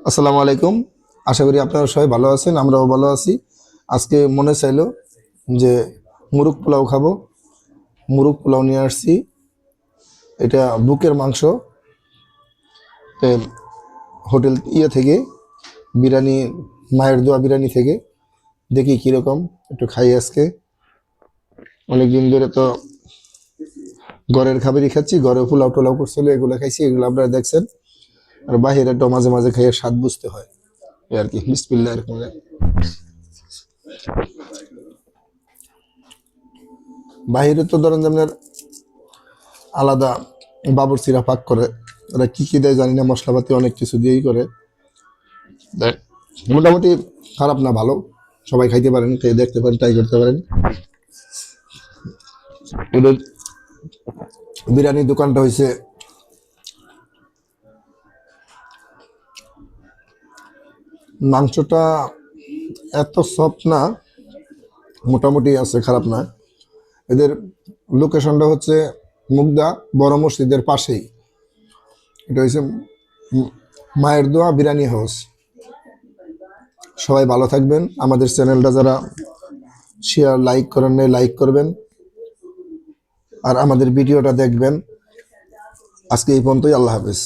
আসসালামু আলাইকুম। আশা করি আপনারা সবাই ভালো আছেন, আমরাও ভালো আছি। আজকে মনে চাইলো যে মুরগ পোলাও খাবো। মুরগ পোলাও নিয়ে আসছি। এটা বুকের মাংস। তে হোটেল থেকে বিরিয়ানি, মায়ের দোয়া বিরিয়ানি থেকে। দেখি কীরকম, একটু খাই আজকে। অনেকদিন ধরে তো ঘরের খাবারই খাচ্ছি, ঘরে পোলাও টোলাও করছিল, এগুলো খাইছি, এগুলো আপনারা দেখছেন। আর বাহিরে তো মাঝে মাঝে খাইয়ে স্বাদ বুঝতে হয়, এই আর কি। বিসমিল্লাহ এরকম। বাহিরে তো ধরেন যে আপনার আলাদা বাবুর্চিরা পাক করে, ওরা কি কি দেয় জানি না, মশলাপাতি অনেক কিছু দিয়েই করে দেয়। মোটামুটি খারাপ না, ভালো। সবাই খাইতে পারেন, খেয়ে দেখতে পারেন, ট্রাই করতে পারেন। ওদের বিরিয়ানির দোকানটা হয়েছে মাংসটা এত সফট না, মোটামুটি আছে, খারাপ না। এদের লোকেশনটা হচ্ছে মুগদা বড় মসজিদের পাশেই। এটা হচ্ছে মায়ের দোয়া বিরিয়ানি হাউস। সবাই ভালো থাকবেন। আমাদের চ্যানেলটা যারা শেয়ার লাইক করেন নাই, লাইক করবেন, আর আমাদের ভিডিওটা দেখবেন। আজকে এই পর্যন্তই। আল্লাহ হাফেজ।